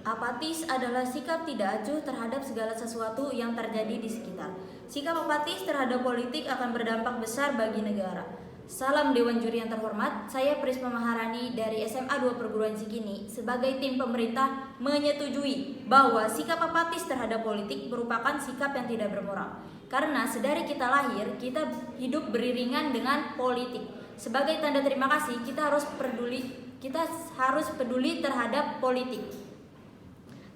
Apatis adalah sikap tidak acuh terhadap segala sesuatu yang terjadi di sekitar. Sikap apatis terhadap politik akan berdampak besar bagi negara. Salam Dewan Juri yang terhormat, saya Prisma Maharani dari SMA 2 Perguruan Cikini sebagai tim pemerintah menyetujui bahwa sikap apatis terhadap politik merupakan sikap yang tidak bermoral. Karena sedari kita lahir, kita hidup beriringan dengan politik. Sebagai tanda terima kasih, kita harus peduli terhadap politik.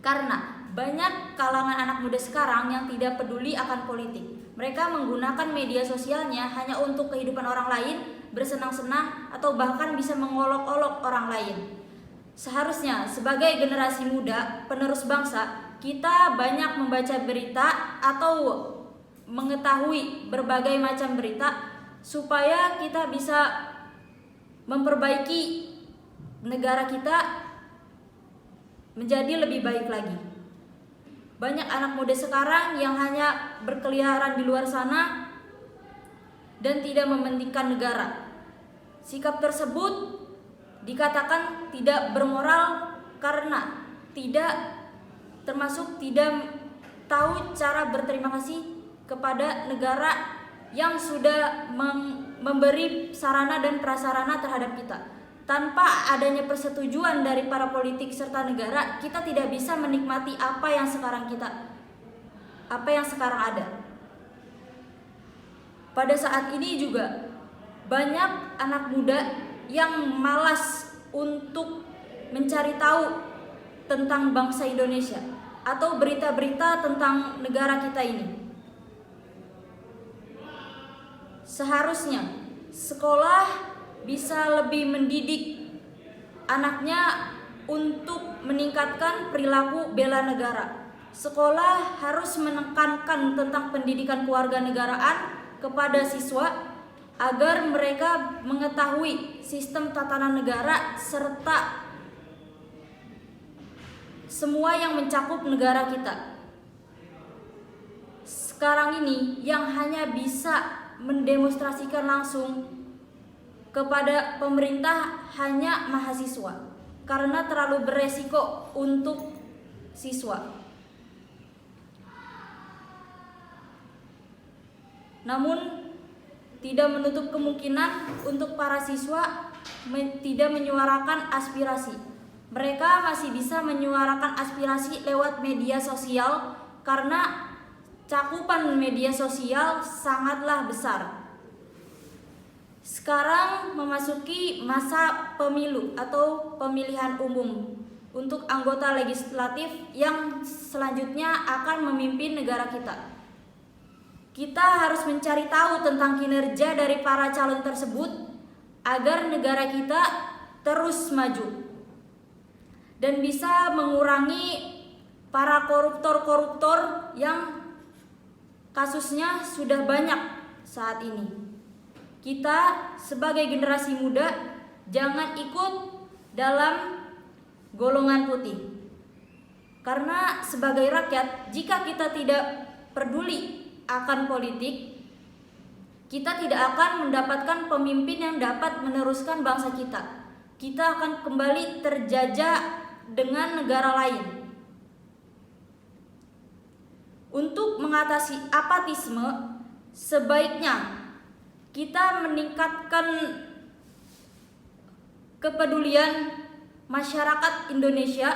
Karena banyak kalangan anak muda sekarang yang tidak peduli akan politik. Mereka menggunakan media sosialnya hanya untuk kehidupan orang lain, bersenang-senang, atau bahkan bisa mengolok-olok orang lain. Seharusnya sebagai generasi muda, penerus bangsa, kita banyak membaca berita atau mengetahui berbagai macam berita supaya kita bisa memperbaiki negara kita menjadi lebih baik lagi. Banyak anak muda sekarang yang hanya berkeliaran di luar sana dan tidak mementingkan negara. Sikap tersebut dikatakan tidak bermoral karena tidak tahu cara berterima kasih kepada negara yang sudah memberi sarana dan prasarana terhadap kita. Tanpa adanya persetujuan dari para politik serta negara, kita tidak bisa menikmati apa yang sekarang ada. Pada saat ini juga banyak anak muda yang malas untuk mencari tahu tentang bangsa Indonesia atau berita-berita tentang negara kita ini. Seharusnya sekolah bisa lebih mendidik anaknya untuk meningkatkan perilaku bela negara. Sekolah harus menekankan tentang pendidikan kewarganegaraan kepada siswa agar mereka mengetahui sistem tatanan negara serta semua yang mencakup negara kita. Sekarang ini yang hanya bisa mendemonstrasikan langsung kepada pemerintah hanya mahasiswa karena terlalu beresiko untuk siswa. Namun tidak menutup kemungkinan untuk para siswa tidak menyuarakan aspirasi. Mereka masih bisa menyuarakan aspirasi lewat media sosial karena cakupan media sosial sangatlah besar. Sekarang memasuki masa pemilu atau pemilihan umum untuk anggota legislatif yang selanjutnya akan memimpin negara kita. Kita harus mencari tahu tentang kinerja dari para calon tersebut agar negara kita terus maju dan bisa mengurangi para koruptor-koruptor yang kasusnya sudah banyak saat ini. Kita sebagai generasi muda jangan ikut dalam golongan putih. Karena sebagai rakyat, jika kita tidak peduli akan politik, kita tidak akan mendapatkan pemimpin yang dapat meneruskan bangsa kita. Kita akan kembali terjajah dengan negara lain. Untuk mengatasi apatisme, sebaiknya kita meningkatkan kepedulian masyarakat Indonesia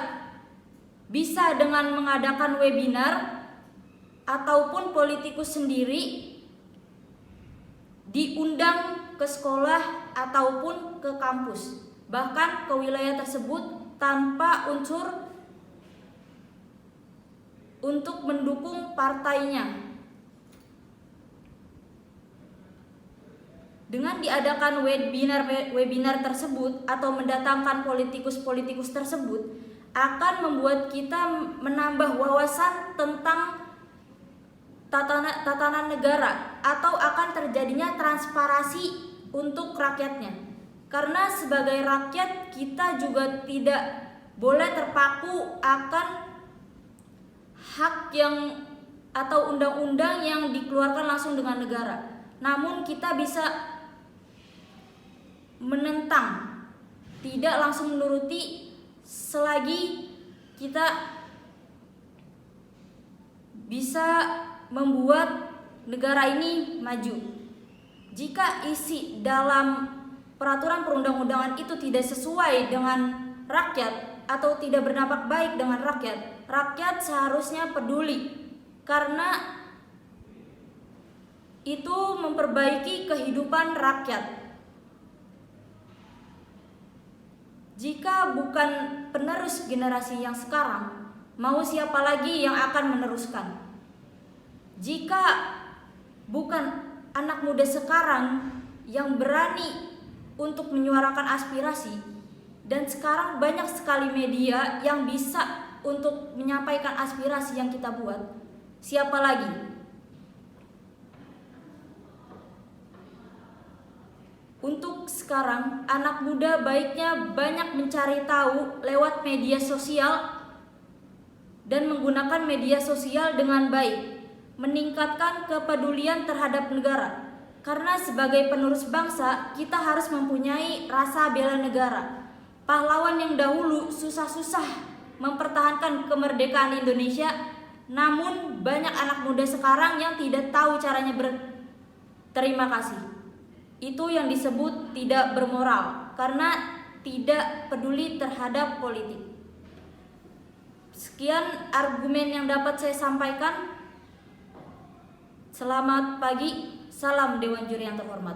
bisa dengan mengadakan webinar ataupun politikus sendiri diundang ke sekolah ataupun ke kampus, bahkan ke wilayah tersebut tanpa unsur untuk mendukung partainya. Dengan diadakan webinar tersebut atau mendatangkan politikus tersebut akan membuat kita menambah wawasan tentang tatanan negara atau akan terjadinya transparansi untuk rakyatnya. Karena sebagai rakyat kita juga tidak boleh terpaku akan hak yang atau undang-undang yang dikeluarkan langsung dengan negara. Namun kita bisa menentang, tidak langsung menuruti selagi kita bisa membuat negara ini maju. Jika isi dalam peraturan perundang-undangan itu tidak sesuai dengan rakyat atau tidak berdampak baik dengan rakyat, rakyat seharusnya peduli karena itu memperbaiki kehidupan rakyat. Jika bukan penerus generasi yang sekarang, mau siapa lagi yang akan meneruskan? Jika bukan anak muda sekarang yang berani untuk menyuarakan aspirasi, dan sekarang banyak sekali media yang bisa untuk menyampaikan aspirasi yang kita buat, siapa lagi? Untuk sekarang, anak muda baiknya banyak mencari tahu lewat media sosial dan menggunakan media sosial dengan baik, meningkatkan kepedulian terhadap negara. Karena sebagai penerus bangsa, kita harus mempunyai rasa bela negara. Pahlawan yang dahulu susah-susah mempertahankan kemerdekaan Indonesia, namun banyak anak muda sekarang yang tidak tahu caranya berterima kasih. Itu yang disebut tidak bermoral karena tidak peduli terhadap politik. Sekian argumen yang dapat saya sampaikan. Selamat pagi, salam Dewan Juri yang terhormat.